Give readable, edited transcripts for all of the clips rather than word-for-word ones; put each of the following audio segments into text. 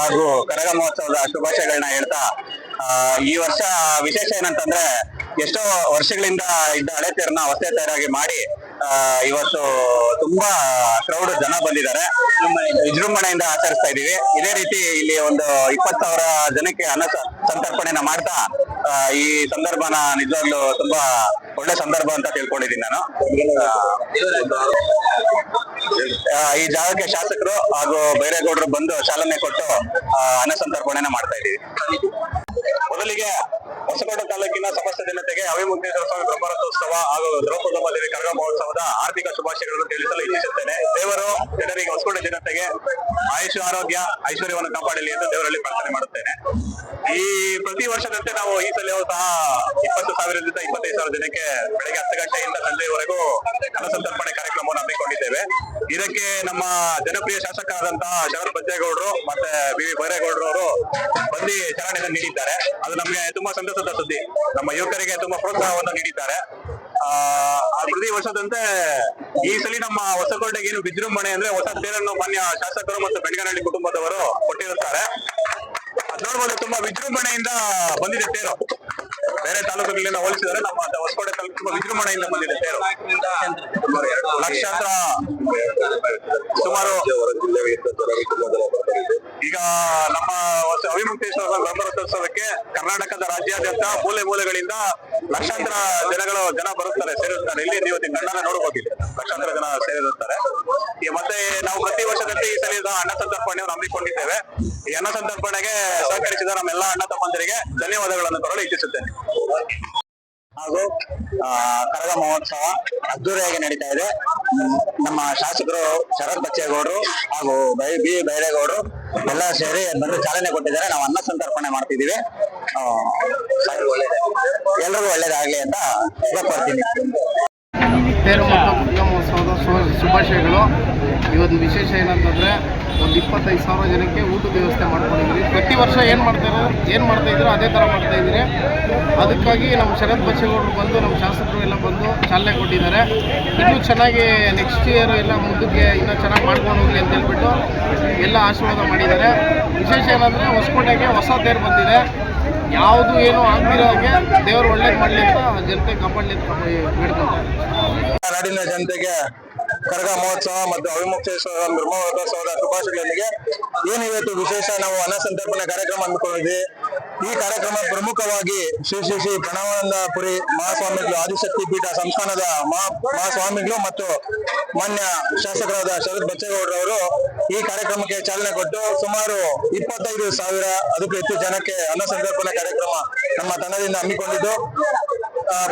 ಹಾಗೂ ಕರಗ ಮಹೋತ್ಸವದ ಶುಭಾಶಯಗಳನ್ನ ಹೇಳ್ತಾ ಈ ವರ್ಷ ವಿಶೇಷ ಏನಂತಂದ್ರೆ ಎಷ್ಟೋ ವರ್ಷಗಳಿಂದ ಇದ್ದ ಹಳೆ ತೇರನ್ನ ಹೊಸ ತೇರಾಗಿ ಮಾಡಿ ಇವತ್ತು ತುಂಬಾ ಕ್ರೌಡ್ ಜನ ಬಂದಿದ್ದಾರೆ. ವಿಜೃಂಭಣೆಯಿಂದ ಆಚರಿಸ್ತಾ ಇದೀವಿ. ಇದೇ ರೀತಿ ಇಲ್ಲಿ ಒಂದು 20,000 ಜನಕ್ಕೆ ಅನ್ನ ಸಂತರ್ಪಣೆನ ಮಾಡ್ತಾ ಈ ಸಂದರ್ಭನ ನಿಜವಾಗ್ಲೂ ತುಂಬಾ ಒಳ್ಳೆ ಸಂದರ್ಭ ಅಂತ ತಿಳ್ಕೊಂಡಿದ್ದೀನಿ ನಾನು. ಈ ಜಾಗಕ್ಕೆ ಶಾಸಕರು ಹಾಗೂ ಬೈರೇಗೌಡರು ಬಂದು ಚಾಲನೆ ಕೊಟ್ಟು ಅನ್ನ ಸಂತರ್ಪಣೆನ ಮಾಡ್ತಾ ಇದೀವಿ. ಮೊದಲಿಗೆ ಹೊಸಕೋಟೆ ತಾಲೂಕಿನ ಸಮಸ್ತ ಜನತೆಗೆ ಅವಿಮುಕ್ತೇಶ್ವರ ಸ್ವಾಮಿ ಬ್ರಹ್ಮರಥೋತ್ಸವ ಹಾಗೂ ದ್ರೌಪದಮ್ಮ ದೇವಿ ಕರಗ ಮಹೋತ್ಸವದ ಆರ್ಥಿಕ ಶುಭಾಶಯಗಳನ್ನು ತಿಳಿಸಲು ಇಚ್ಛಿಸುತ್ತೇನೆ. ದೇವರು ಜನರಿಗೆ ಹೊಸಕೋಟೆ ಜನತೆಗೆ ಆಯುಷ್ ಆರೋಗ್ಯ ಐಶ್ವರ್ಯವನ್ನು ಕಾಪಾಡಲಿ ಎಂದು ದೇವರಲ್ಲಿ ಪ್ರಾರ್ಥನೆ ಮಾಡುತ್ತೇನೆ. ಈ ಪ್ರತಿ ವರ್ಷದಂತೆ ನಾವು ಈ ಸಲ ಸಹ 20,000ರಿಂದ 25,000 ಜನಕ್ಕೆ ಬೆಳಗ್ಗೆ 10 ಗಂಟೆಯಿಂದ ಸಂಜೆಯವರೆಗೂ ಅನ್ನ ಸಂತರ್ಪಣೆ ಕಾರ್ಯಕ್ರಮವನ್ನು ಹಮ್ಮಿಕೊಂಡಿದ್ದೇವೆ. ಇದಕ್ಕೆ ನಮ್ಮ ಜನಪ್ರಿಯ ಶಾಸಕರಾದಂತಹ ಶರತ್ ಬಚ್ಚೇಗೌಡರು ಮತ್ತೆ ಬಿ ಬೈರೇಗೌಡರು ಅವರು ಬಂದು ಚಾಲನೆಯನ್ನು ನೀಡಿದ್ದಾರೆ. ಅದು ನಮಗೆ ತುಂಬಾ ಸಂತಸದ ಸುದ್ದಿ. ನಮ್ಮ ಯುವಕರಿಗೆ ತುಂಬಾ ಪ್ರೋತ್ಸಾಹವನ್ನು ನೀಡಿದ್ದಾರೆ. ಪ್ರತಿ ವರ್ಷದಂತೆ ಈ ಸಲ ನಮ್ಮ ಹೊಸಕೋಟೆಗೆ ಏನು ವಿಜೃಂಭಣೆ ಅಂದ್ರೆ ಹೊಸ ತೇರನ್ನು ಮಾನ್ಯ ಶಾಸಕರು ಮತ್ತು ಬೆಳಗನಹಳ್ಳಿ ಕುಟುಂಬದವರು ಕೊಟ್ಟಿರುತ್ತಾರೆ. ಅದ್ ನೋಡ್ಬೋದು, ತುಂಬಾ ವಿಜೃಂಭಣೆಯಿಂದ ಬಂದಿದೆ ತೇರು. ಬೇರೆ ತಾಲೂಕುಗಳಿಂದ ಹೋಲಿಸಿದರೆ ನಮ್ಮ ಹೊಸಕೋಟೆ ತಾಲೂಕು ತುಂಬಾ ವಿಜೃಂಭಣೆಯಿಂದ ಬಂದಿದೆ ತೇರು. ಲಕ್ಷಾಂತರ ಸುಮಾರು ಈಗ ನಮ್ಮ ಅವಿಮುಕ್ತೇಶ್ವರ ಬ್ರಹ್ಮರಥೋತ್ಸವಕ್ಕೆ ಕರ್ನಾಟಕದ ರಾಜ್ಯಾದ್ಯಂತ ಮೂಲೆ ಮೂಲೆಗಳಿಂದ ಲಕ್ಷಾಂತರ ಜನ ಬರುತ್ತಾರೆ, ಸೇರಿರುತ್ತಾರೆ. ಇಲ್ಲಿ ನೀವು ಕಣ್ಣನ್ನ ನೋಡಬಹುದು, ಲಕ್ಷಾಂತರ ಜನ ಸೇರಿರುತ್ತಾರೆ. ಮತ್ತೆ ನಾವು ಪ್ರತಿ ವರ್ಷದಂತೆ ಈ ಸಲ ಅನ್ನ ಸಂತರ್ಪಣೆಯನ್ನು ಹಮ್ಮಿಕೊಂಡಿದ್ದೇವೆ. ಈ ಅನ್ನ ಸಂತರ್ಪಣೆಗೆ ಸಹಕರಿಸಿದ ನಮ್ಮೆಲ್ಲ ಅಣ್ಣ ತಮ್ಮಂದರಿಗೆ ಧನ್ಯವಾದಗಳನ್ನು ತರಲು ಇಚ್ಛಿಸುತ್ತೇನೆ. ಹಾಗೂ ಕರಗ ಮಹೋತ್ಸವ ಅದ್ದೂರಿಯಾಗಿ ನಡೀತಾ ಇದೆ. ನಮ್ಮ ಶಾಸಕರು ಶರತ್ ಬಚ್ಚೇಗೌಡರು ಹಾಗೂ ಬಿ ಬೈರೇಗೌಡರು ಎಲ್ಲ ಸೇರಿ ಬಂದು ಚಾಲನೆ ಕೊಟ್ಟಿದ್ದಾರೆ. ನಾವು ಅನ್ನ ಸಂತರ್ಪಣೆ ಮಾಡ್ತಿದ್ದೀವಿ. ಎಲ್ರಿಗೂ ಒಳ್ಳೇದಾಗ್ಲಿ ಅಂತ ಕೋರ್ತೀನಿ. ತೇರು ಮತ್ತು ಕರಗ ಮಹೋತ್ಸವದ ಶುಭಾಶಯಗಳು. ಇವತ್ತು ವಿಶೇಷ ಏನಂತಂದರೆ ಒಂದು 25,000 ಜನಕ್ಕೆ ಊಟದ ವ್ಯವಸ್ಥೆ ಮಾಡ್ಕೊಂಡಿದ್ದೀವಿ. ಪ್ರತಿ ವರ್ಷ ಏನು ಮಾಡ್ತಾಯಿದ್ರು ಅದೇ ಥರ ಮಾಡ್ತಾಯಿದ್ದೀರಿ. ಅದಕ್ಕಾಗಿ ನಮ್ಮ ಶರತ್ ಬಚ್ಚೇಗೌಡರು ಬಂದು ನಮ್ಮ ಶಾಸಕರು ಎಲ್ಲ ಬಂದು ಚಾಲನೆ ಕೊಟ್ಟಿದ್ದಾರೆ. ಇನ್ನೂ ಚೆನ್ನಾಗಿ ನೆಕ್ಸ್ಟ್ ಇಯರ್ ಎಲ್ಲ ಮುಂದಕ್ಕೆ ಇನ್ನೂ ಚೆನ್ನಾಗಿ ಮಾಡ್ಕೊಂಡು ಹೋಗಲಿ ಅಂತ ಹೇಳ್ಬಿಟ್ಟು ಎಲ್ಲ ಆಶೀರ್ವಾದ ಮಾಡಿದ್ದಾರೆ. ವಿಶೇಷ ಏನಂದರೆ ಹೊಸಕೋಟೆಗೆ ಹೊಸ ತೇರು ಬಂದಿದೆ. ಯಾವುದು ಏನೂ ಆಗ್ದಿರೋ ಹಾಗೆ ದೇವರು ಒಳ್ಳೇದು ಮಾಡಲಿ ಅಂತ ಜನತೆ ಕಾಪಾಡಲಿ ಅಂತ ಬೇಡ್ಕೊತಾರೆ. ನಾಡಿನ ಜನತೆಗೆ ಕರಗ ಮಹೋತ್ಸವ ಮತ್ತು ಅವಿಮುಕ್ತೇಶ್ವರ ಬ್ರಹ್ಮರಥೋತ್ಸವದ ಶುಭಾಶಯಗಳೊಂದಿಗೆ ಏನು ಇವತ್ತು ವಿಶೇಷ ನಾವು ಅನ್ನ ಸಂತರ್ಪಣೆ ಕಾರ್ಯಕ್ರಮ ಹಮ್ಮಿಕೊಂಡಿದ್ವಿ. ಈ ಕಾರ್ಯಕ್ರಮ ಪ್ರಮುಖವಾಗಿ ಶ್ರೀ ಶ್ರೀ ಶ್ರೀ ಪ್ರಣವಾನಂದಪುರಿ ಮಹಾಸ್ವಾಮಿಗಳು ಆದಿಶಕ್ತಿ ಪೀಠ ಸಂಸ್ಥಾನದ ಮಹಾಸ್ವಾಮಿಗಳು ಮತ್ತು ಮಾನ್ಯ ಶಾಸಕರಾದ ಶರತ್ ಬಚ್ಚೇಗೌಡರವರು ಈ ಕಾರ್ಯಕ್ರಮಕ್ಕೆ ಚಾಲನೆ ಕೊಟ್ಟು ಸುಮಾರು 25,000 ಅದಕ್ಕೂ ಹೆಚ್ಚು ಜನಕ್ಕೆ ಅನ್ನ ಸಂತರ್ಪಣೆ ಕಾರ್ಯಕ್ರಮ ನಮ್ಮ ತಂಡದಿಂದ ಹಮ್ಮಿಕೊಂಡಿದ್ದು,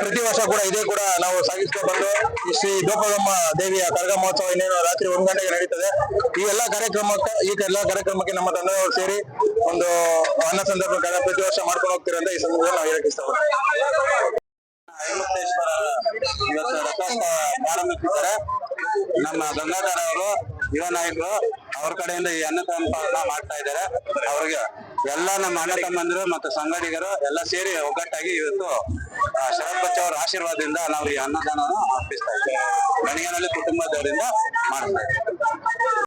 ಪ್ರತಿ ವರ್ಷ ಕೂಡ ಇದೇ ಕೂಡ ನಾವು ಸಾಗಿಸ್ಕೊಂಡು ಬಂದು ಶ್ರೀ ದ್ರೌಪದಮ್ಮ ದೇವಿಯ ಕರಗ ಮಹೋತ್ಸವ ಇನ್ನೇನು ರಾತ್ರಿ 1 ಗಂಟೆಗೆ ನಡೀತದೆ. ಈ ಎಲ್ಲ ಕಾರ್ಯಕ್ರಮಕ್ಕೆ ನಮ್ಮ ತಂಡದವರು ಸೇರಿ ಒಂದು ಅನ್ನ ಸಂದರ್ಭ ಪ್ರತಿ ವರ್ಷ ಮಾಡ್ಕೊಂಡು ಹೋಗ್ತೀರಂತ ಈ ಸಂದರ್ಭದಲ್ಲಿ ನಾವು ಹೇಳಕ್ ಇಷ್ಟಪಡ್ತೀವಿ. ಅವಿಮುಕ್ತೇಶ್ವರ ಇವತ್ತು ರಥೋತ್ಸವ ಪ್ರಾರಂಭಿಸಿದ್ದಾರೆ. ನಮ್ಮ ಗಂಗಾಧರ ಅವರು ಯುವ ನಾಯಕರು ಅವ್ರ ಕಡೆಯಿಂದ ಈ ಅನ್ನ ಸಂತರ್ಪಣೆ ಮಾಡ್ತಾ ಇದ್ದಾರೆ. ಅವ್ರಿಗೆ ಎಲ್ಲ ನಮ್ಮ ಅಣ್ಣ ತಮ್ಮಂದಿರು ಮತ್ತು ಸಂಗಡಿಗರು ಎಲ್ಲ ಸೇರಿ ಒಗ್ಗಟ್ಟಾಗಿ ಇವತ್ತು ಶರತ್ ಬಚ್ಚ ಅವರ ಆಶೀರ್ವಾದದಿಂದ ನಾವು ಈ ಅನ್ನದಾನವನ್ನು ಅರ್ಪಿಸ್ತಾ ಇದ್ದೇವೆ. ಬೆಳಗನಹಳ್ಳಿ ಕುಟುಂಬದವರಿಂದ ಮಾಡ್ತಾ ಇದ್ದೇವೆ.